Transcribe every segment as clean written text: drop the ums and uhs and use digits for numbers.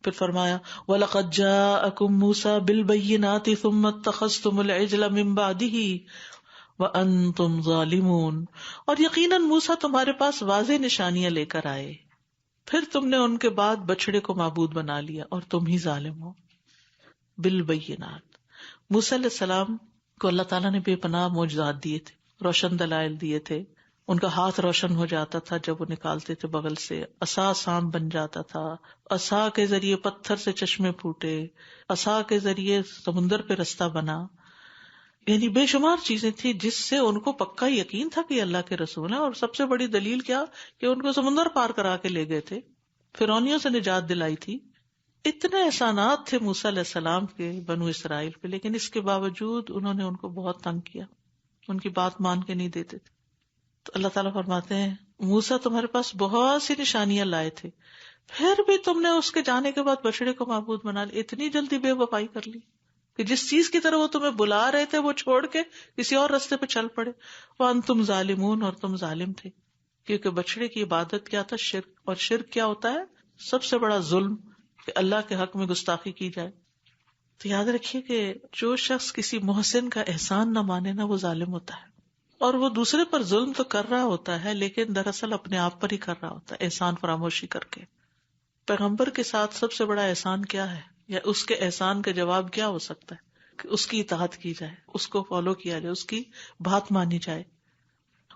پھر فرمایا وَلَقَدْ جَاءَكُم مُوسَىٰ بِالْبَيِّنَاتِ ثُمَّ اتَّخَذْتُمُ الْعِجْلَ مِن بَعْدِهِ وَأَنتُمْ ظَالِمُونَ، اور یقیناً موسیٰ تمہارے پاس واضح نشانیاں لے کر آئے، پھر تم نے ان کے بعد بچڑے کو معبود بنا لیا اور تم ہی ظالم ہو۔ بالبینات، موسیٰ علیہ السلام کو اللہ تعالیٰ نے بے پناہ معجزات دیے تھے، روشن دلائل دیے تھے، ان کا ہاتھ روشن ہو جاتا تھا جب وہ نکالتے تھے بغل سے، عصا سانپ بن جاتا تھا، عصا کے ذریعے پتھر سے چشمے پھوٹے، عصا کے ذریعے سمندر پہ رستہ بنا، یعنی بے شمار چیزیں تھیں جس سے ان کو پکا یقین تھا کہ اللہ کے رسول ہیں۔ اور سب سے بڑی دلیل کیا کہ ان کو سمندر پار کرا کے لے گئے تھے، فرعونیوں سے نجات دلائی تھی۔ اتنے احسانات تھے موسیٰ علیہ السلام کے بنو اسرائیل پہ، لیکن اس کے باوجود انہوں نے ان کو بہت تنگ کیا، ان کی بات مان کے نہیں دیتے تھے۔ تو اللہ تعالیٰ فرماتے ہیں موسیٰ تمہارے پاس بہت سی نشانیاں لائے تھے، پھر بھی تم نے اس کے جانے کے بعد بچڑے کو معبود بنا لی، اتنی جلدی بے وفائی کر لی کہ جس چیز کی طرح وہ تمہیں بلا رہے تھے وہ چھوڑ کے کسی اور رستے پہ چل پڑے۔ وَأَنْتُمْ ظَالِمُونَ، اور تم ظالم تھے، کیونکہ بچڑے کی عبادت کیا تھا؟ شرک، اور شرک کیا ہوتا ہے؟ سب سے بڑا ظلم، کہ اللہ کے حق میں گستاخی کی جائے۔ تو یاد رکھیے کہ جو شخص کسی محسن کا احسان نہ مانے نا، وہ ظالم ہوتا ہے، اور وہ دوسرے پر ظلم تو کر رہا ہوتا ہے لیکن دراصل اپنے آپ پر ہی کر رہا ہوتا ہے، احسان فراموشی کر کے۔ پیغمبر کے ساتھ سب سے بڑا احسان کیا ہے، یا اس کے احسان کا جواب کیا ہو سکتا ہے؟ کہ اس کی اطاعت کی جائے، اس کو فالو کیا جائے، اس کی بات مانی جائے۔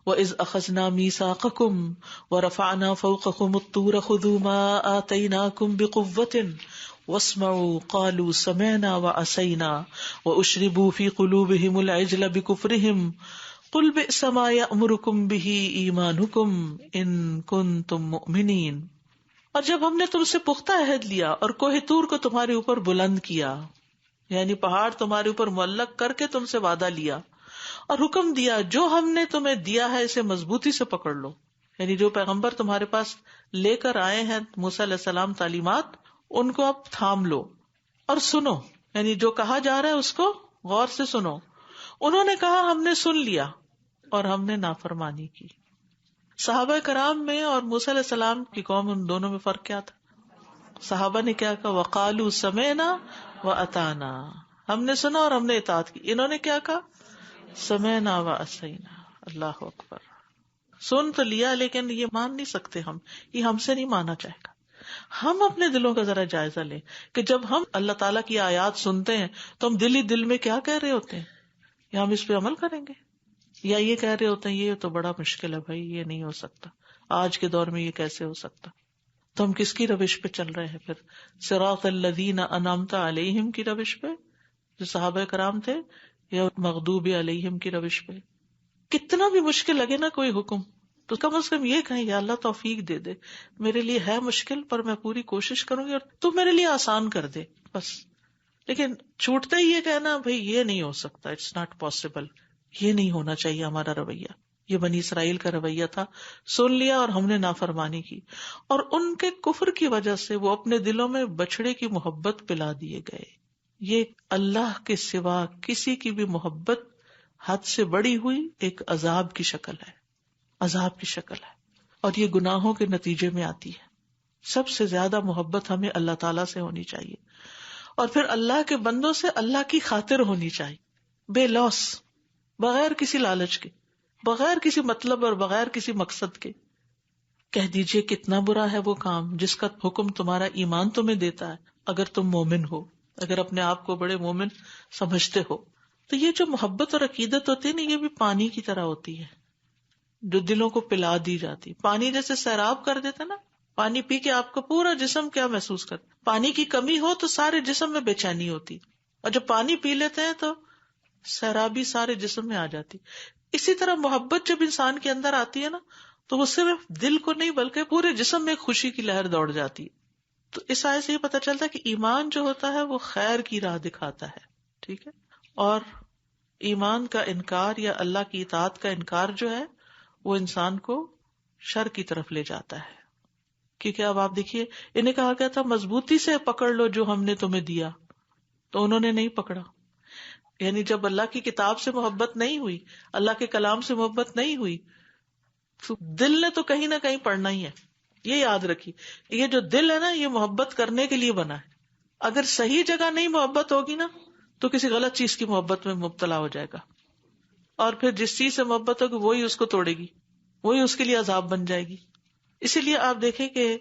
وَإِذْ أَخَذْنَا مِيثَاقَكُمْ وَرَفَعْنَا فَوْقَكُمُ الطُّورَ خُذُوا مَا آتَيْنَاكُمْ بِقُوَّةٍ وَاسْمَعُوا قَالُوا سَمِعْنَا وَعَصَيْنَا وَأُشْرِبُوا فِي قُلُوبِهِمُ الْعِجْلَ بِكُفْرِهِمْ قُلْ بِئْسَ مَا يَأْمُرُكُمْ بِهِ إِيمَانُكُمْ إِن كُنتُم مُؤْمِنِينَ۔ اور جب ہم نے تم سے پختہ عہد لیا اور کوہ طور کو تمہارے اوپر بلند کیا، یعنی پہاڑ تمہارے اوپر معلق کر کے تم سے وعدہ لیا، اور حکم دیا جو ہم نے تمہیں دیا ہے اسے مضبوطی سے پکڑ لو، یعنی جو پیغمبر تمہارے پاس لے کر آئے ہیں موسیٰ علیہ السلام تعلیمات، ان کو اب تھام لو اور سنو، یعنی جو کہا جا رہا ہے اس کو غور سے سنو۔ انہوں نے کہا ہم نے سن لیا اور ہم نے نافرمانی کی۔ صحابہ کرام میں اور موسیٰ علیہ السلام کی قوم، ان دونوں میں فرق کیا تھا؟ صحابہ نے کیا کہا؟ وقالوا سمعنا واطعنا، ہم نے سنا اور ہم نے اطاعت کی۔ انہوں نے کیا کہا؟ سمعنا وعصینا۔ اللہ اکبر، سن تو لیا لیکن یہ مان نہیں سکتے ہم، یہ ہم سے نہیں مانا جائے گا۔ ہم اپنے دلوں کا ذرا جائزہ لیں کہ جب ہم اللہ تعالیٰ کی آیات سنتے ہیں تو ہم دل ہی دل میں کیا کہہ رہے ہوتے ہیں؟ یا ہم اس پہ عمل کریں گے، یا یہ کہہ رہے ہوتے ہیں یہ تو بڑا مشکل ہے بھائی، یہ نہیں ہو سکتا، آج کے دور میں یہ کیسے ہو سکتا؟ تو ہم کس کی روش پہ چل رہے ہیں پھر؟ صراط الذین انعمت علیہم کی روش پہ جو صحابہ کرام تھے، یا مغضوب علیہم کی روش پہ؟ کتنا بھی مشکل لگے نا کوئی حکم تو کم از کم یہ کہیں یا اللہ توفیق دے دے، میرے لیے ہے مشکل پر میں پوری کوشش کروں گی اور تو میرے لیے آسان کر دے بس۔ لیکن چھوٹتے ہی یہ کہنا بھائی یہ نہیں ہو سکتا، اٹس ناٹ پاسبل، یہ نہیں ہونا چاہیے ہمارا رویہ۔ یہ بنی اسرائیل کا رویہ تھا، سن لیا اور ہم نے نافرمانی کی، اور ان کے کفر کی وجہ سے وہ اپنے دلوں میں بچڑے کی محبت پلا دیے گئے۔ یہ اللہ کے سوا کسی کی بھی محبت حد سے بڑی ہوئی ایک عذاب کی شکل ہے، عذاب کی شکل ہے، اور یہ گناہوں کے نتیجے میں آتی ہے۔ سب سے زیادہ محبت ہمیں اللہ تعالیٰ سے ہونی چاہیے، اور پھر اللہ کے بندوں سے اللہ کی خاطر ہونی چاہیے، بے لوس، بغیر کسی لالچ کے، بغیر کسی مطلب اور بغیر کسی مقصد کے۔ کہہ دیجئے کتنا برا ہے وہ کام جس کا حکم تمہارا ایمان تمہیں دیتا ہے، اگر تم مومن ہو، اگر اپنے آپ کو بڑے مومن سمجھتے ہو۔ تو یہ جو محبت اور عقیدت ہوتی ہے نا، یہ بھی پانی کی طرح ہوتی ہے جو دلوں کو پلا دی جاتی۔ پانی جیسے سیراب کر دیتا نا، پانی پی کے آپ کو پورا جسم کیا محسوس کرتا، پانی کی کمی ہو تو سارے جسم میں بے چینی ہوتی، اور جب پانی پی لیتے ہیں تو سیرابی سارے جسم میں آ جاتی۔ اسی طرح محبت جب انسان کے اندر آتی ہے نا تو وہ صرف دل کو نہیں بلکہ پورے جسم میں خوشی کی لہر دوڑ جاتی ہے۔ تو اس آیت سے یہ پتہ چلتا ہے کہ ایمان جو ہوتا ہے وہ خیر کی راہ دکھاتا ہے، ٹھیک ہے، اور ایمان کا انکار یا اللہ کی اطاعت کا انکار جو ہے وہ انسان کو شر کی طرف لے جاتا ہے۔ کیونکہ اب آپ دیکھیے انہیں کہا گیا تھا مضبوطی سے پکڑ لو جو ہم نے تمہیں دیا، تو انہوں نے نہیں پکڑا۔ یعنی جب اللہ کی کتاب سے محبت نہیں ہوئی، اللہ کے کلام سے محبت نہیں ہوئی، تو دل نے تو کہیں نہ کہیں پڑھنا ہی ہے، یہ یاد رکھیے، یہ جو دل ہے نا یہ محبت کرنے کے لیے بنا ہے. اگر صحیح جگہ نہیں محبت ہوگی نا تو کسی غلط چیز کی محبت میں مبتلا ہو جائے گا، اور پھر جس چیز سے محبت ہوگی وہی اس کو توڑے گی، وہی اس کے لیے عذاب بن جائے گی. اسی لیے آپ دیکھیں کہ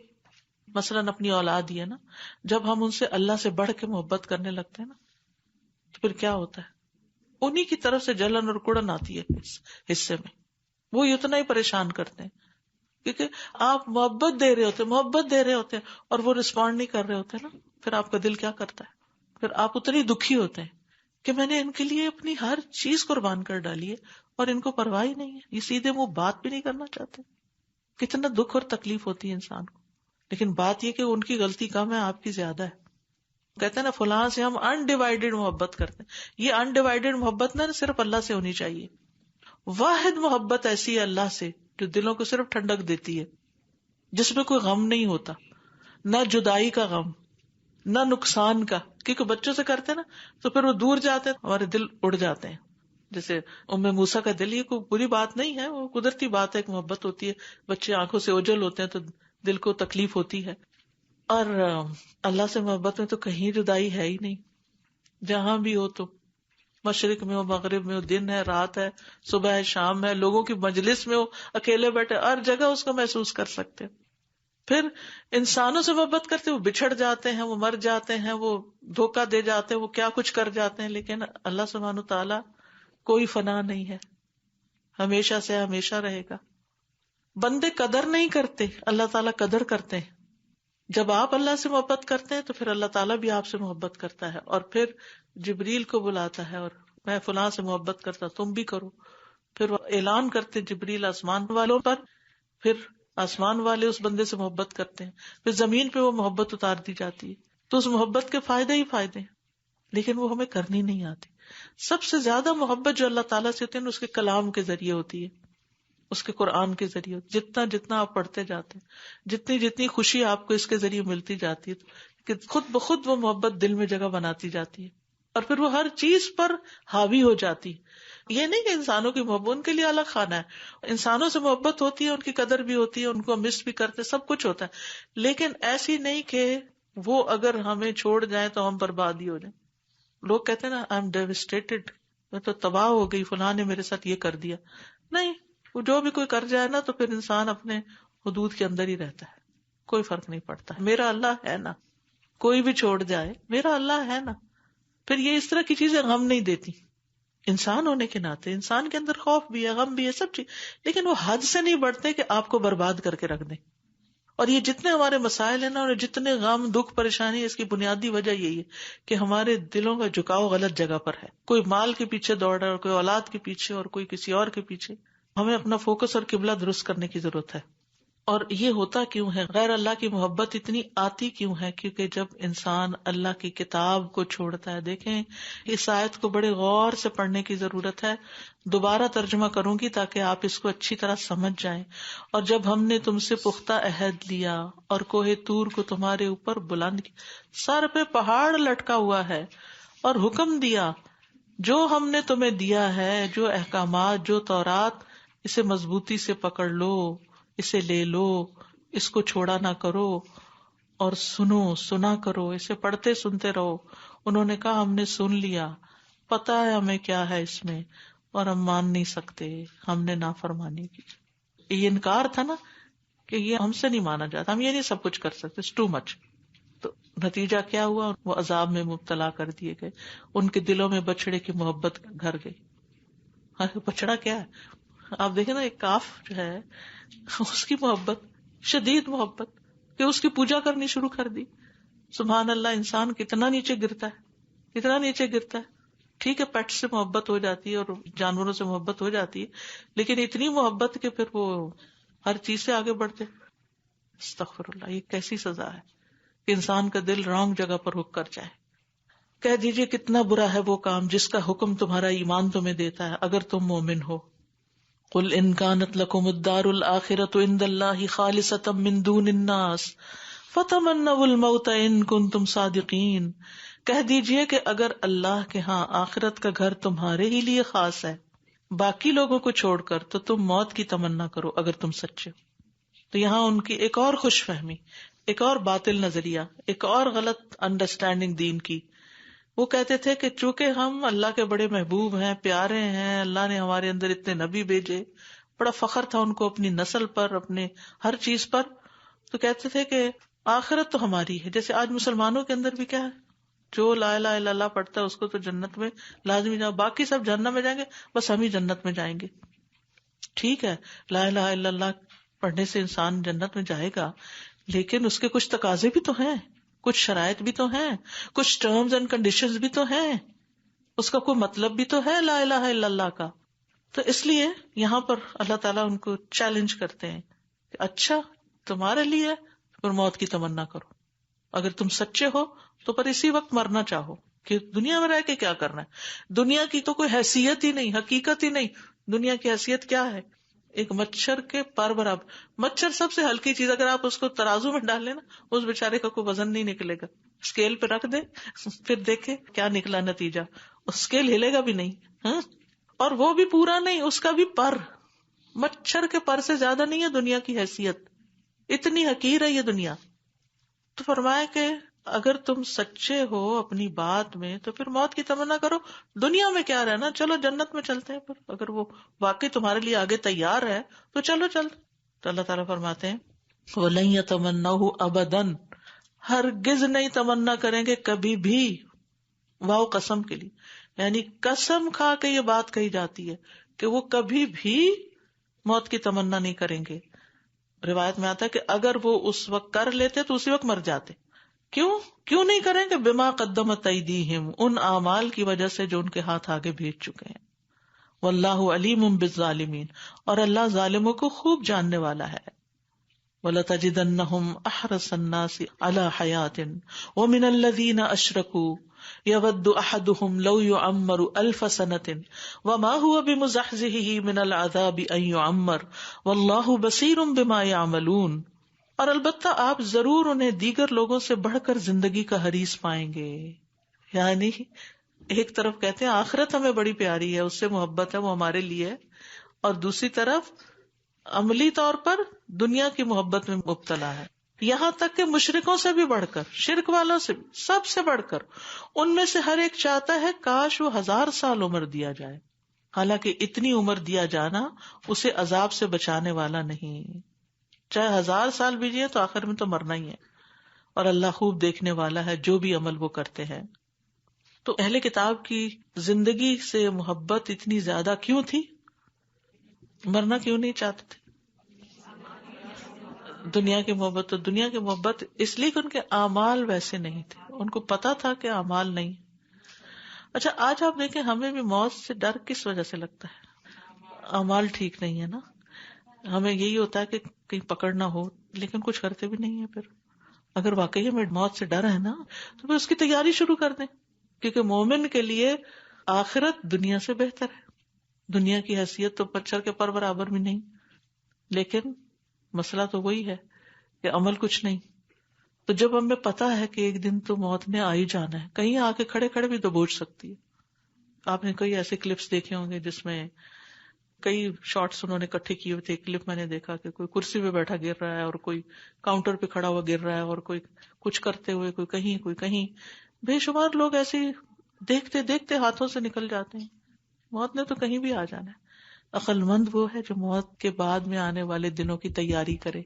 مثلاً اپنی اولاد ہی ہے نا، جب ہم ان سے اللہ سے بڑھ کے محبت کرنے لگتے ہیں نا تو پھر کیا ہوتا ہے، انہی کی طرف سے جلن اور کڑن آتی ہے اس حصے میں، وہ اتنا ہی پریشان کرتے ہیں. کیونکہ آپ محبت دے رہے ہوتے ہیں اور وہ رسپونڈ نہیں کر رہے ہوتے نا، پھر آپ کا دل کیا کرتا ہے، پھر آپ اتنی دکھی ہوتے ہیں کہ میں نے ان کے لیے اپنی ہر چیز قربان کر ڈالی ہے اور ان کو پرواہ ہی نہیں ہے، یہ سیدھے منہ بات بھی نہیں کرنا چاہتے. کتنا دکھ اور تکلیف ہوتی ہے انسان کو. لیکن بات یہ کہ ان کی غلطی کم ہے، آپ کی زیادہ ہے. کہتے ہیں نا فلاں سے ہم انڈیوائیڈڈ محبت کرتے ہیں، یہ انڈیوائیڈڈ محبت نہ صرف اللہ سے ہونی چاہیے. واحد محبت ایسی ہے اللہ سے جو دلوں کو صرف ٹھنڈک دیتی ہے، جس میں کوئی غم نہیں ہوتا، نہ جدائی کا غم، نہ نقصان کا. کیونکہ بچوں سے کرتے ہیں نا تو پھر وہ دور جاتے ہیں، ہمارے دل اڑ جاتے ہیں. جیسے ام موسیٰ کا دل، یہ کوئی بری بات نہیں ہے، وہ قدرتی بات ہے، ایک محبت ہوتی ہے. بچے آنکھوں سے اوجھل ہوتے ہیں تو دل کو تکلیف ہوتی ہے. اور اللہ سے محبت میں تو کہیں جدائی ہے ہی نہیں. جہاں بھی ہو تو، مشرق میں ہو، مغرب میں ہو، دن ہے، رات ہے، صبح ہے، شام ہے، لوگوں کی مجلس میں ہو، اکیلے بیٹھے، ہر جگہ اس کو محسوس کر سکتے. پھر انسانوں سے محبت کرتے وہ بچھڑ جاتے ہیں، وہ مر جاتے ہیں، وہ دھوکہ دے جاتے ہیں، وہ کیا کچھ کر جاتے ہیں. لیکن اللہ سبحانہ تعالیٰ کوئی فنا نہیں ہے، ہمیشہ سے ہمیشہ رہے گا. بندے قدر نہیں کرتے، اللہ تعالیٰ قدر کرتے ہیں. جب آپ اللہ سے محبت کرتے ہیں تو پھر اللہ تعالیٰ بھی آپ سے محبت کرتا ہے، اور پھر جبریل کو بلاتا ہے اور میں فلاں سے محبت کرتا، تم بھی کرو. پھر وہ اعلان کرتے جبریل آسمان والوں پر، پھر آسمان والے اس بندے سے محبت کرتے ہیں، پھر زمین پہ وہ محبت اتار دی جاتی ہے. تو اس محبت کے فائدے ہی فائدے ہیں، لیکن وہ ہمیں کرنی نہیں آتی. سب سے زیادہ محبت جو اللہ تعالیٰ سے ہوتی ہے اس کے کلام کے ذریعے ہوتی ہے، اس کے قرآن کے ذریعے. جتنا جتنا آپ پڑھتے جاتے ہیں، جتنی جتنی خوشی آپ کو اس کے ذریعے ملتی جاتی ہے، کہ خود بخود وہ محبت دل میں جگہ بناتی جاتی ہے، اور پھر وہ ہر چیز پر حاوی ہو جاتی. یہ نہیں کہ انسانوں کی محبت ان کے لیے الگ خانہ ہے، انسانوں سے محبت ہوتی ہے، ان کی قدر بھی ہوتی ہے، ان کو مس بھی کرتے، سب کچھ ہوتا ہے، لیکن ایسی نہیں کہ وہ اگر ہمیں چھوڑ جائیں تو ہم برباد ہی ہو جائیں. لوگ کہتے ہیں نا آئی ایم ڈیوسٹیٹڈ، میں تو تباہ ہو گئی، فلاں نے میرے ساتھ یہ کر دیا. نہیں، وہ جو بھی کوئی کر جائے نا تو پھر انسان اپنے حدود کے اندر ہی رہتا ہے، کوئی فرق نہیں پڑتا. میرا اللہ ہے نا، کوئی بھی چھوڑ جائے میرا اللہ ہے نا. پھر یہ اس طرح کی چیزیں غم نہیں دیتی. انسان ہونے کے ناطے انسان کے اندر خوف بھی ہے، غم بھی ہے، سب چیز، لیکن وہ حد سے نہیں بڑھتے کہ آپ کو برباد کر کے رکھ دیں. اور یہ جتنے ہمارے مسائل ہیں نا، اور جتنے غم، دکھ، پریشانی، اس کی بنیادی وجہ یہی ہے کہ ہمارے دلوں کا جھکاؤ غلط جگہ پر ہے. کوئی مال کے پیچھے دوڑ رہا ہے، اور کوئی اولاد کے پیچھے، اور کوئی کسی اور کے پیچھے. ہمیں اپنا فوکس اور قبلہ درست کرنے کی ضرورت ہے. اور یہ ہوتا کیوں ہے، غیر اللہ کی محبت اتنی آتی کیوں ہے؟ کیونکہ جب انسان اللہ کی کتاب کو چھوڑتا ہے. دیکھیں اس آیت کو بڑے غور سے پڑھنے کی ضرورت ہے. دوبارہ ترجمہ کروں گی تاکہ آپ اس کو اچھی طرح سمجھ جائیں. اور جب ہم نے تم سے پختہ عہد لیا اور کوہ طور کو تمہارے اوپر بلند کیا، سر پہ پہاڑ لٹکا ہوا ہے، اور حکم دیا جو ہم نے تمہیں دیا ہے، جو احکامات، جو تورات، اسے مضبوطی سے پکڑ لو، اسے لے لو، اس کو چھوڑا نہ کرو، اور سنا کرو، اسے پڑھتے سنتے رہو. انہوں نے کہا ہم نے سن لیا، پتا ہے ہمیں کیا ہے اس میں، اور ہم مان نہیں سکتے، ہم نے نافرمانی کی. یہ انکار تھا نا کہ یہ ہم سے نہیں مانا جاتا، ہم یہ نہیں سب کچھ کر سکتے، ٹو مچ. تو نتیجہ کیا ہوا؟ وہ عذاب میں مبتلا کر دیے گئے. ان کے دلوں میں بچڑے کی محبت گھر گئی. بچڑا کیا ہے؟ آپ دیکھیں نا، ایک کاف جو ہے اس کی محبت، شدید محبت، کہ اس کی پوجا کرنی شروع کر دی. سبحان اللہ، انسان کتنا نیچے گرتا ہے، کتنا نیچے گرتا ہے. ٹھیک ہے، پیٹ سے محبت ہو جاتی ہے اور جانوروں سے محبت ہو جاتی ہے، لیکن اتنی محبت کہ پھر وہ ہر چیز سے آگے بڑھتے. استغفر اللہ، یہ کیسی سزا ہے کہ انسان کا دل رانگ جگہ پر رک کر جائے. کہہ دیجئے کتنا برا ہے وہ کام جس کا حکم تمہارا ایمان تمہیں دیتا ہے اگر تم مومن ہو. قل ان كانت لكم الدار الآخرة عند الله خالصة من دون الناس فتمنوا الموت ان كنتم صادقین. کہہ دیجئے کہ اگر اللہ کے ہاں آخرت کا گھر تمہارے ہی لیے خاص ہے باقی لوگوں کو چھوڑ کر، تو تم موت کی تمنا کرو اگر تم سچے ہو. تو یہاں ان کی ایک اور خوش فہمی، ایک اور باطل نظریہ، ایک اور غلط انڈرسٹینڈنگ دین کی. وہ کہتے تھے کہ چونکہ ہم اللہ کے بڑے محبوب ہیں، پیارے ہیں، اللہ نے ہمارے اندر اتنے نبی بھیجے، بڑا فخر تھا ان کو اپنی نسل پر، اپنے ہر چیز پر. تو کہتے تھے کہ آخرت تو ہماری ہے. جیسے آج مسلمانوں کے اندر بھی کیا ہے، جو لا الہ الا اللہ پڑھتا ہے اس کو تو جنت میں لازمی جاؤ، باقی سب جہنم میں جائیں گے، بس ہم ہی جنت میں جائیں گے. ٹھیک ہے، لا الہ الا اللہ پڑھنے سے انسان جنت میں جائے گا، لیکن اس کے کچھ تقاضے بھی تو ہیں، کچھ شرائط بھی تو ہیں، کچھ ٹرمز اینڈ کنڈیشنز بھی تو ہیں، اس کا کوئی مطلب بھی تو ہے لا الہ الا اللہ کا. تو اس لیے یہاں پر اللہ تعالیٰ ان کو چیلنج کرتے ہیں کہ اچھا تمہارے لیے پھر موت کی تمنا کرو، اگر تم سچے ہو تو پر اسی وقت مرنا چاہو کہ دنیا میں رہ کے کیا کرنا ہے. دنیا کی تو کوئی حیثیت ہی نہیں، حقیقت ہی نہیں. دنیا کی حیثیت کیا ہے؟ ایک مچھر کے پر برابر. مچھر سب سے ہلکی چیز، اگر آپ اس کو ترازو میں ڈال لیں نا، اس بیچارے کا کوئی وزن نہیں نکلے گا. اسکیل پہ رکھ دے پھر دیکھے کیا نکلا نتیجہ، اسکیل ہلے گا بھی نہیں. ہاں، اور وہ بھی پورا نہیں، اس کا بھی پر. مچھر کے پر سے زیادہ نہیں ہے دنیا کی حیثیت، اتنی حقیر ہے یہ دنیا. تو فرمایا کہ اگر تم سچے ہو اپنی بات میں تو پھر موت کی تمنا کرو. دنیا میں کیا رہنا، چلو جنت میں چلتے ہیں. پھر اگر وہ واقعی تمہارے لیے آگے تیار ہے تو چلو چل. تو اللہ تعالیٰ فرماتے ہیں وَلَن يَتَمَنَّوْهُ أَبَدًا، ہرگز نہیں تمنا کریں گے کبھی بھی. واو قسم کے لیے، یعنی قسم کھا کے یہ بات کہی جاتی ہے کہ وہ کبھی بھی موت کی تمنا نہیں کریں گے. روایت میں آتا ہے کہ اگر وہ اس وقت کر لیتے تو اسی وقت مر جاتے. کیوں نہیں کریں گے؟ بما قدمت ایدیہم، ان اعمال کی وجہ سے جو ان کے ہاتھ آگے بھیج چکے ہیں. واللہ علیم بالظالمین، اور اللہ ظالموں کو خوب جاننے والا ہے. وَلَتَجِدَنَّهُمْ أَحْرَصَ النَّاسِ عَلَى حَيَاةٍ وَمِنَ الَّذِينَ أَشْرَكُوا يَوَدُّ أَحَدُهُمْ لَوْ يُعَمَّرُ أَلْفَ سَنَةٍ وَمَا هُوَ بِمُزَحْزِحِهِ مِنَ الْعَذَابِ أَن يُعَمَّرَ وَاللَّهُ بَصِيرٌ بِمَا يَعْمَلُونَ. اور البتہ آپ ضرور انہیں دیگر لوگوں سے بڑھ کر زندگی کا حریص پائیں گے. یعنی ایک طرف کہتے ہیں آخرت ہمیں بڑی پیاری ہے، اس سے محبت ہے، وہ ہمارے لیے، اور دوسری طرف عملی طور پر دنیا کی محبت میں مبتلا ہے. یہاں تک کہ مشرکوں سے بھی بڑھ کر، شرک والوں سے بھی، سب سے بڑھ کر ان میں سے ہر ایک چاہتا ہے کاش وہ 1000 سال عمر دیا جائے. حالانکہ اتنی عمر دیا جانا اسے عذاب سے بچانے والا نہیں. چاہے 1000 سال بھی جیے تو آخر میں تو مرنا ہی ہے، اور اللہ خوب دیکھنے والا ہے جو بھی عمل وہ کرتے ہیں. تو اہل کتاب کی زندگی سے محبت اتنی زیادہ کیوں تھی؟ مرنا کیوں نہیں چاہتے تھے؟ دنیا کی محبت. تو دنیا کی محبت اس لیے کہ ان کے اعمال ویسے نہیں تھے، ان کو پتا تھا کہ اعمال نہیں. اچھا آج آپ دیکھیں ہمیں بھی موت سے ڈر کس وجہ سے لگتا ہے؟ اعمال ٹھیک نہیں ہے نا. ہمیں یہی ہوتا ہے کہ کہیں پکڑ نہ ہو، لیکن کچھ کرتے بھی نہیں ہے. پھر اگر واقعی ہمیں موت سے ڈر ہے نا تو پھر اس کی تیاری شروع کر دیں، کیونکہ مومن کے لیے آخرت دنیا سے بہتر ہے. دنیا کی حیثیت تو مچھر کے پر برابر بھی نہیں، لیکن مسئلہ تو وہی ہے کہ عمل کچھ نہیں. تو جب ہمیں پتا ہے کہ ایک دن تو موت نے آ ہی جانا ہے، کہیں آ کے کھڑے کھڑے بھی تو بوجھ سکتی ہے. آپ نے کئی ایسے کلپس دیکھے ہوں گے جس میں کئی شارٹس انہوں نے اکٹھے کیے ہوئے تھے. ایک کلپ میں نے دیکھا کہ کوئی کرسی پہ بیٹھا گر رہا ہے، اور کوئی کاؤنٹر پہ کھڑا ہوا گر رہا ہے، اور کوئی کچھ کرتے ہوئے، کوئی کہیں. بے شمار لوگ ایسے دیکھتے دیکھتے ہاتھوں سے نکل جاتے ہیں. موت نے تو کہیں بھی آ جانا ہے. عقل مند وہ ہے جو موت کے بعد میں آنے والے دنوں کی تیاری کرے.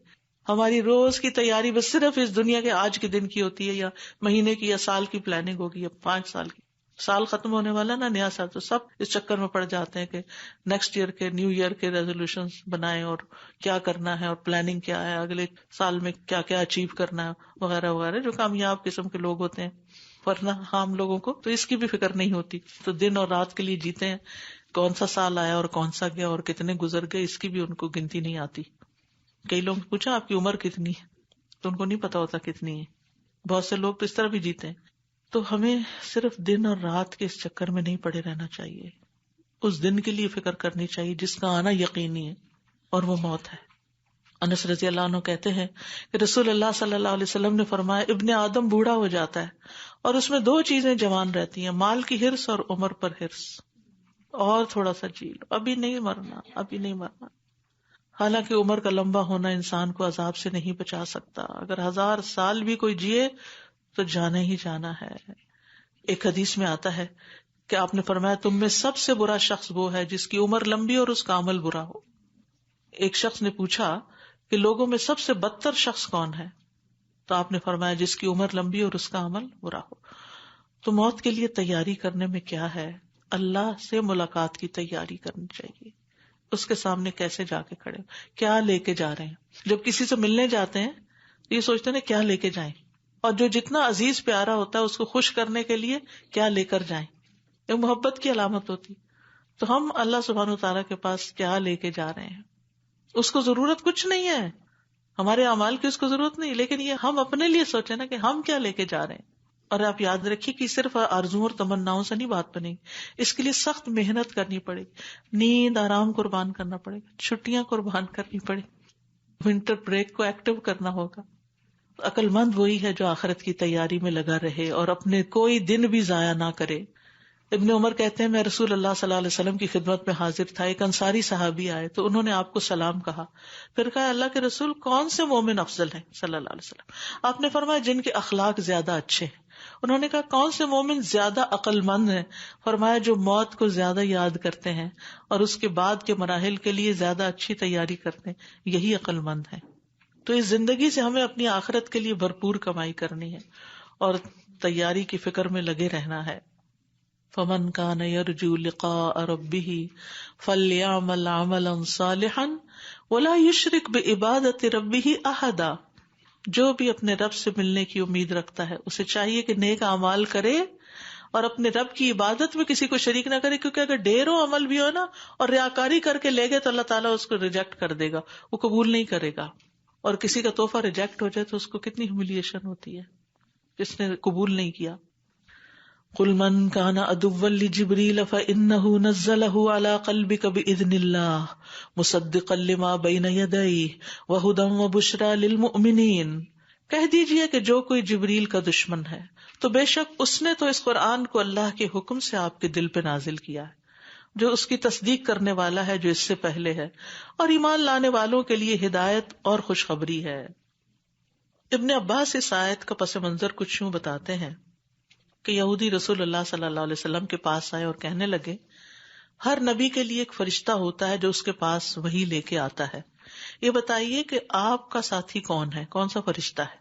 ہماری روز کی تیاری بس صرف اس دنیا کے آج کے دن کی ہوتی ہے، یا مہینے کی، یا سال کی پلاننگ ہوگی، یا 5 سال کی. سال ختم ہونے والا نا، نیا سال، تو سب اس چکر میں پڑ جاتے ہیں کہ نیکسٹ ایئر کے، نیو ایئر کے ریزولوشنز بنائیں، اور کیا کرنا ہے، اور پلاننگ کیا ہے، اگلے سال میں کیا کیا اچیو کرنا ہے، وغیرہ وغیرہ. جو کامیاب قسم کے لوگ ہوتے ہیں، ورنہ عام لوگوں کو تو اس کی بھی فکر نہیں ہوتی. تو دن اور رات کے لیے جیتے ہیں، کون سا سال آیا اور کون سا گیا اور کتنے گزر گئے، اس کی بھی ان کو گنتی نہیں آتی. کئی لوگ پوچھا آپ کی عمر کتنی ہے تو ان کو نہیں پتا ہوتا کتنی ہے. بہت سے لوگ تو اس طرح بھی جیتے ہیں. تو ہمیں صرف دن اور رات کے اس چکر میں نہیں پڑے رہنا چاہیے، اس دن کے لیے فکر کرنی چاہیے جس کا آنا یقینی ہے، اور وہ موت ہے. انس رضی اللہ عنہ کہتے ہیں کہ رسول اللہ صلی اللہ علیہ وسلم نے فرمایا ابن آدم بوڑھا ہو جاتا ہے اور اس میں 2 چیزیں جوان رہتی ہیں، مال کی ہرس اور عمر پر ہرس. اور تھوڑا سا جی لو، ابھی نہیں مرنا، ابھی نہیں مرنا. حالانکہ عمر کا لمبا ہونا انسان کو عذاب سے نہیں بچا سکتا. اگر 1000 سال بھی کوئی جیے تو جانا ہی جانا ہے. ایک حدیث میں آتا ہے کہ آپ نے فرمایا تم میں سب سے برا شخص وہ ہے جس کی عمر لمبی اور اس کا عمل برا ہو. ایک شخص نے پوچھا کہ لوگوں میں سب سے بدتر شخص کون ہے؟ تو آپ نے فرمایا جس کی عمر لمبی اور اس کا عمل برا ہو. تو موت کے لیے تیاری کرنے میں کیا ہے؟ اللہ سے ملاقات کی تیاری کرنی چاہیے. اس کے سامنے کیسے جا کے کھڑے، کیا لے کے جا رہے ہیں. جب کسی سے ملنے جاتے ہیں تو یہ سوچتے ہیں کیا لے کے جائیں، اور جو جتنا عزیز پیارا ہوتا ہے اس کو خوش کرنے کے لیے کیا لے کر جائیں. یہ محبت کی علامت ہوتی. تو ہم اللہ سبحانہ وتعالیٰ کے پاس کیا لے کے جا رہے ہیں؟ اس کو ضرورت کچھ نہیں ہے، ہمارے اعمال کی اس کو ضرورت نہیں، لیکن یہ ہم اپنے لیے سوچیں نا کہ ہم کیا لے کے جا رہے ہیں. اور آپ یاد رکھیے کہ صرف آرزو اور تمناؤں سے نہیں بات بنے گی، اس کے لیے سخت محنت کرنی پڑے گی. نیند آرام قربان کرنا پڑے گا، چھٹیاں قربان کرنی پڑے گی، ونٹر بریک کو ایکٹیو کرنا ہوگا. عقل مند وہی ہے جو آخرت کی تیاری میں لگا رہے اور اپنے کوئی دن بھی ضائع نہ کرے. ابن عمر کہتے ہیں میں رسول اللہ صلی اللہ علیہ وسلم کی خدمت میں حاضر تھا. ایک انصاری صحابی آئے تو انہوں نے آپ کو سلام کہا. پھر کہا اللہ کے رسول کون سے مومن افضل ہیں صلی اللہ علیہ وسلم؟ آپ نے فرمایا جن کے اخلاق زیادہ اچھے ہیں. انہوں نے کہا کون سے مومن زیادہ عقل مند ہیں؟ فرمایا جو موت کو زیادہ یاد کرتے ہیں اور اس کے بعد کے مراحل کے لیے زیادہ اچھی تیاری کرتے ہیں، یہی عقل مند ہیں. تو اس زندگی سے ہمیں اپنی آخرت کے لیے بھرپور کمائی کرنی ہے اور تیاری کی فکر میں لگے رہنا ہے. فمن كان يرجو لقاء ربه فليعمل عملا صالحا ولا يشرك بعبادة ربه احدا. جو بھی اپنے رب سے ملنے کی امید رکھتا ہے اسے چاہیے کہ نیک اعمال کرے اور اپنے رب کی عبادت میں کسی کو شریک نہ کرے، کیونکہ اگر ڈھیروں عمل بھی ہو نا اور ریاکاری کر کے لے گئے تو اللہ تعالیٰ اس کو ریجیکٹ کر دے گا، وہ قبول نہیں کرے گا. اور کسی کا تحفہ ریجیکٹ ہو جائے تو اس کو کتنی ہیوملیشن ہوتی ہے جس نے قبول نہیں کیا. قل من كان عدوا لجبريل فإنه نزله على قلبك بإذن الله مصدقا لما بين يديه وهدى وبشرى للمؤمنين. کہہ دیجئے کہ جو کوئی جبریل کا دشمن ہے تو بے شک اس نے تو اس قرآن کو اللہ کے حکم سے آپ کے دل پہ نازل کیا ہے، جو اس کی تصدیق کرنے والا ہے جو اس سے پہلے ہے، اور ایمان لانے والوں کے لیے ہدایت اور خوشخبری ہے. ابن عباس اس آیت کا پس منظر کچھ یوں بتاتے ہیں کہ یہودی رسول اللہ صلی اللہ علیہ وسلم کے پاس آئے اور کہنے لگے ہر نبی کے لیے ایک فرشتہ ہوتا ہے جو اس کے پاس وحی لے کے آتا ہے، یہ بتائیے کہ آپ کا ساتھی کون ہے، کون سا فرشتہ ہے؟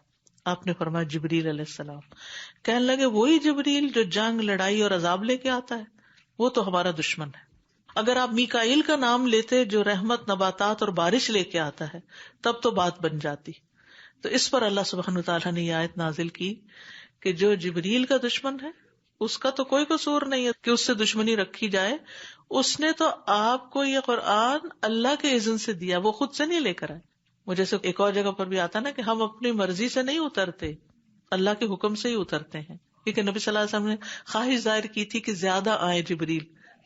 آپ نے فرمایا جبریل علیہ السلام. کہنے لگے وہی جبریل جو جنگ، لڑائی اور عذاب لے کے آتا ہے، وہ تو ہمارا دشمن ہے. اگر آپ میکائیل کا نام لیتے جو رحمت، نباتات اور بارش لے کے آتا ہے، تب تو بات بن جاتی. تو اس پر اللہ سبحانہ وتعالیٰ نے یہ آیت نازل کی کہ جو جبریل کا دشمن ہے اس کا تو کوئی قصور نہیں ہے کہ اس سے دشمنی رکھی جائے. اس نے تو آپ کو یہ قرآن اللہ کے اذن سے دیا، وہ خود سے نہیں لے کر آئے. وہ جیسے ایک اور جگہ پر بھی آتا نا کہ ہم اپنی مرضی سے نہیں اترتے، اللہ کے حکم سے ہی اترتے ہیں. کیونکہ نبی صلی اللہ علیہ وسلم نے خواہش ظاہر کی تھی کہ زیادہ آئے جبریل،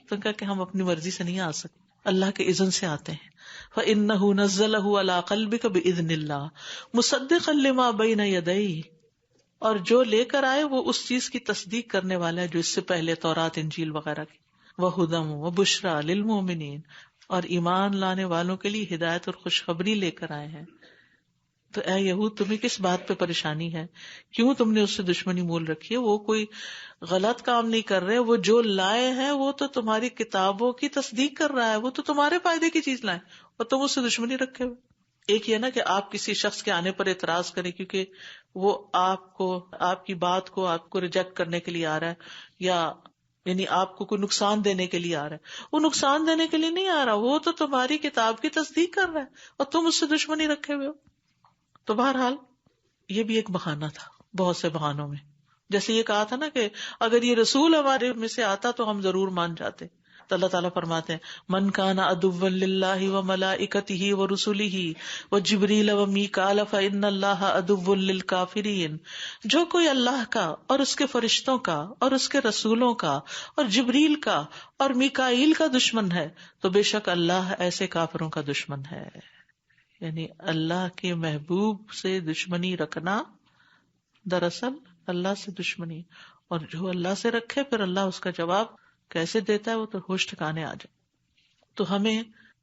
تو کہا کہ ہم اپنی مرضی سے نہیں آ سکتے، اللہ کے اذن سے آتے ہیں. فَإِنَّهُ نَزَّلَهُ عَلَىٰ قَلْبِكَ بِإِذْنِ اللَّهِ مُصَدِّقًا لِمَا بَيْنَ يَدَيْهِ. اور جو لے کر آئے وہ اس چیز کی تصدیق کرنے والا ہے جو اس سے پہلے تورات، انجیل وغیرہ کی. وَهُدًى وَبُشْرَىٰ لِلْمُؤْمِنِينَ. اور ایمان لانے والوں کے لیے ہدایت اور خوشخبری لے کر آئے ہیں. تو اے یہود تمہیں کس بات پہ پریشانی ہے؟ کیوں تم نے اس سے دشمنی مول رکھی ہے؟ وہ کوئی غلط کام نہیں کر رہے، وہ جو لائے ہیں وہ تو تمہاری کتابوں کی تصدیق کر رہا ہے، وہ تو تمہارے فائدے کی چیز لائے اور تم اس سے دشمنی رکھے ہوئے. ایک یہ نا کہ آپ کسی شخص کے آنے پر اعتراض کریں کیونکہ وہ آپ کو، آپ کی بات کو، آپ کو ریجیکٹ کرنے کے لیے آ رہا ہے، یا یعنی آپ کو کوئی نقصان دینے کے لیے آ رہا ہے. وہ نقصان دینے کے لیے نہیں آ رہا، وہ تو تمہاری کتاب کی تصدیق کر رہا ہے اور تم اس سے دشمنی رکھے ہوئے ہو. تو بہرحال یہ بھی ایک بہانہ تھا بہت سے بہانوں میں. جیسے یہ کہا تھا نا کہ اگر یہ رسول ہمارے میں سے آتا تو ہم ضرور مان جاتے. تو اللہ تعالیٰ فرماتے ہیں من کان عدوا للہ وملائکتہ ورسلہ وجبریل ومیکال فإن اللہ عدو للکافرین. جو کوئی اللہ کا اور اس کے فرشتوں کا اور اس کے رسولوں کا اور جبریل کا اور میکائیل کا دشمن ہے تو بے شک اللہ ایسے کافروں کا دشمن ہے. یعنی اللہ کے محبوب سے دشمنی رکھنا دراصل اللہ سے دشمنی، اور جو اللہ سے رکھے پھر اللہ اس کا جواب کیسے دیتا ہے وہ تو ہوش ٹھکانے آ جائے. تو ہمیں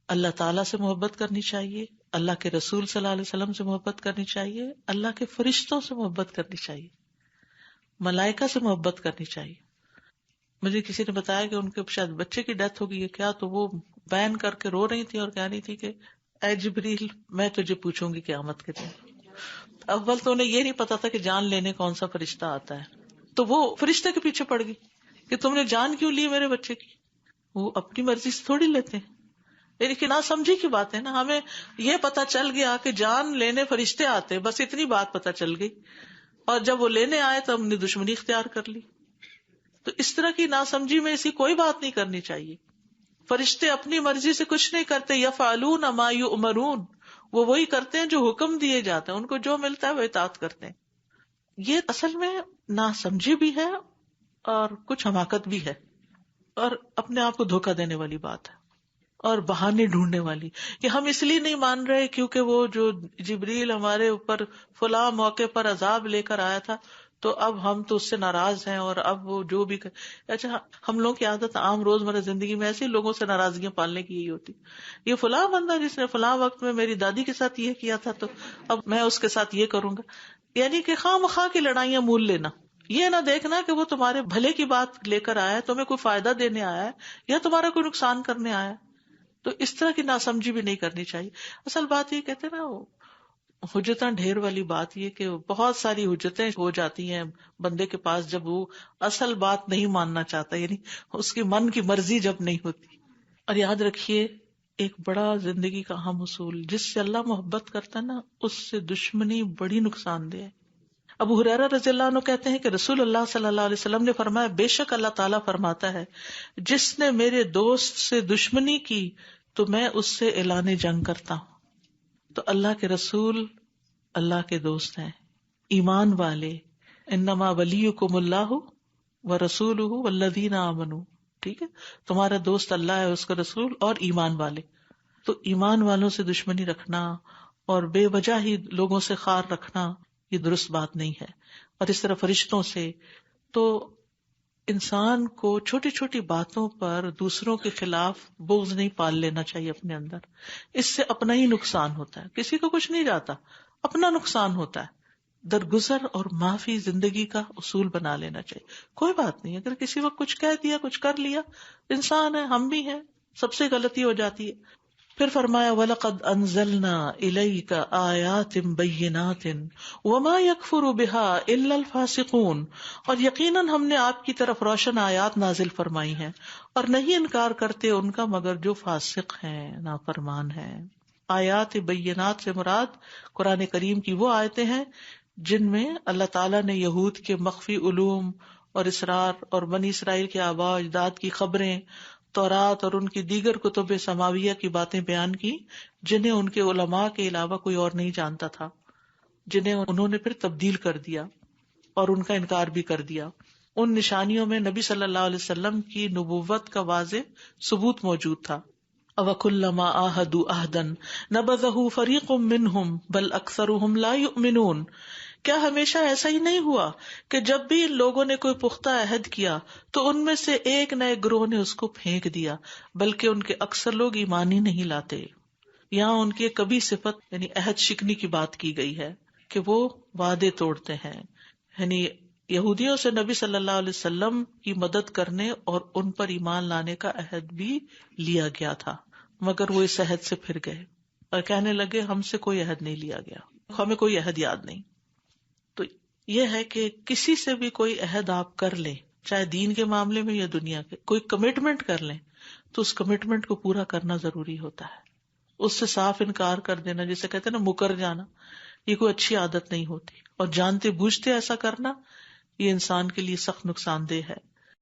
اللہ تعالیٰ سے محبت کرنی چاہیے، اللہ کے رسول صلی اللہ علیہ وسلم سے محبت کرنی چاہیے، اللہ کے فرشتوں سے محبت کرنی چاہیے، ملائکہ سے محبت کرنی چاہیے. مجھے کسی نے بتایا کہ ان کے شاید بچے کی ڈیتھ ہو گئی ہے کیا، تو وہ بین کر کے رو رہی تھی اور کہہ رہی تھی کہ اے جبریل میں تجھے پوچھوں گی قیامت کے دن. اول تو انہیں یہ نہیں پتا تھا کہ جان لینے کون سا فرشتہ آتا ہے، تو وہ فرشتے کے پیچھے پڑ گئی کہ تم نے جان کیوں لی میرے بچے کی. وہ اپنی مرضی سے تھوڑی لیتے ہیں، لیکن نہ سمجھی کی بات ہے نا. ہمیں یہ پتا چل گیا کہ جان لینے فرشتے آتے، بس اتنی بات پتا چل گئی، اور جب وہ لینے آئے تو ہم نے دشمنی اختیار کر لی. تو اس طرح کی ناسمجھی میں ایسی کوئی بات نہیں کرنی چاہیے. فرشتے اپنی مرضی سے کچھ نہیں کرتے، یفعلون ما یؤمرون، وہ وہی کرتے ہیں جو حکم دیے جاتے ہیں، ان کو جو ملتا ہے وہ اطاعت کرتے ہیں. یہ اصل میں ناسمجھی بھی ہے اور کچھ حماقت بھی ہے، اور اپنے آپ کو دھوکہ دینے والی بات ہے اور بہانے ڈھونڈنے والی کہ ہم اس لیے نہیں مان رہے کیونکہ وہ جو جبریل ہمارے اوپر فلاں موقع پر عذاب لے کر آیا تھا تو اب ہم تو اس سے ناراض ہیں، اور اب وہ جو بھی اچھا ہم لوگوں کی عادت عام روزمرہ زندگی میں ایسے لوگوں سے ناراضگیاں پالنے کی یہی ہوتی، یہ فلاں بندہ جس نے فلاں وقت میں میری دادی کے ساتھ یہ کیا تھا تو اب میں اس کے ساتھ یہ کروں گا. یعنی کہ خواہ مخواہ کی لڑائیاں مول لینا، یہ نہ دیکھنا کہ وہ تمہارے بھلے کی بات لے کر آیا ہے، تمہیں کوئی فائدہ دینے آیا ہے یا تمہارا کوئی نقصان کرنے آیا ہے. تو اس طرح کی ناسمجھی بھی نہیں کرنی چاہیے. اصل بات یہ کہتے ہیں نا، حجتاں ڈھیر والی بات یہ کہ بہت ساری حجتیں ہو جاتی ہیں بندے کے پاس جب وہ اصل بات نہیں ماننا چاہتا، یعنی اس کی من کی مرضی جب نہیں ہوتی. اور یاد رکھیے ایک بڑا زندگی کا اہم اصول، جس سے اللہ محبت کرتا ہے نا اس سے دشمنی بڑی نقصان دہ ہے. ابو ہریرہ رضی اللہ عنہ کہتے ہیں کہ رسول اللہ صلی اللہ علیہ وسلم نے فرمایا، بے شک اللہ تعالیٰ فرماتا ہے جس نے میرے دوست سے دشمنی کی تو میں اس سے اعلان جنگ کرتا ہوں. تو اللہ کے رسول اللہ کے دوست ہیں، ایمان والے. انما ولیکم اللہ ورسولہ والذین آمنوا، ٹھیک ہے، تمہارا دوست اللہ ہے، اس کا رسول اور ایمان والے. تو ایمان والوں سے دشمنی رکھنا اور بے وجہ ہی لوگوں سے خار رکھنا یہ درست بات نہیں ہے. اور اس طرح فرشتوں سے تو انسان کو چھوٹی چھوٹی باتوں پر دوسروں کے خلاف بغض نہیں پال لینا چاہیے اپنے اندر. اس سے اپنا ہی نقصان ہوتا ہے، کسی کو کچھ نہیں جاتا، اپنا نقصان ہوتا ہے. درگزر اور معافی زندگی کا اصول بنا لینا چاہیے. کوئی بات نہیں، اگر کسی وقت کچھ کہہ دیا، کچھ کر لیا، انسان ہے، ہم بھی ہیں، سب سے غلطی ہو جاتی ہے. پھر فرمایا وَلَقَدْ أَنزَلْنَا إِلَيْكَ آيَاتٍ بَيِّنَاتٍ وَمَا يَكْفُرُ بِهَا إِلَّا الْفَاسِقُونَ، اور یقیناً ہم نے آپ کی طرف روشن آیات نازل فرمائی ہیں اور نہیں انکار کرتے ان کا مگر جو فاسق ہیں، نافرمان ہیں. آیات بینات سے مراد قرآن کریم کی وہ آیتیں ہیں جن میں اللہ تعالیٰ نے یہود کے مخفی علوم اور اسرار اور بنی اسرائیل کے آباء و اجداد کی خبریں، تورات اور ان کی دیگر کتب سماویہ کی باتیں بیان کی جنہیں ان کے علماء کے علاوہ کوئی اور نہیں جانتا تھا، جنہیں انہوں نے پھر تبدیل کر دیا اور ان کا انکار بھی کر دیا. ان نشانیوں میں نبی صلی اللہ علیہ وسلم کی نبوت کا واضح ثبوت موجود تھا. وَكُلَّمَا عَاهَدُوا عَهْدًا نَبَذَهُ فَرِيقٌ مِّنْهُمْ بَلْ أَكْثَرُهُمْ لَا يُؤْمِنُونَ، کیا ہمیشہ ایسا ہی نہیں ہوا کہ جب بھی ان لوگوں نے کوئی پختہ عہد کیا تو ان میں سے ایک نہ ایک گروہ نے اس کو پھینک دیا، بلکہ ان کے اکثر لوگ ایمان ہی نہیں لاتے. یہاں ان کی کبھی صفت یعنی عہد شکنی کی بات کی گئی ہے کہ وہ وعدے توڑتے ہیں. یعنی یہودیوں سے نبی صلی اللہ علیہ وسلم کی مدد کرنے اور ان پر ایمان لانے کا عہد بھی لیا گیا تھا، مگر وہ اس عہد سے پھر گئے اور کہنے لگے ہم سے کوئی عہد نہیں لیا گیا، ہمیں کوئی عہد یاد نہیں. تو یہ ہے کہ کسی سے بھی کوئی عہد آپ کر لیں، چاہے دین کے معاملے میں یا دنیا کے، کوئی کمٹمنٹ کر لیں تو اس کمٹمنٹ کو پورا کرنا ضروری ہوتا ہے. اس سے صاف انکار کر دینا، جسے کہتے ہیں نا مکر جانا، یہ کوئی اچھی عادت نہیں ہوتی. اور جانتے بوجھتے ایسا کرنا یہ انسان کے لیے سخت نقصان دہ ہے.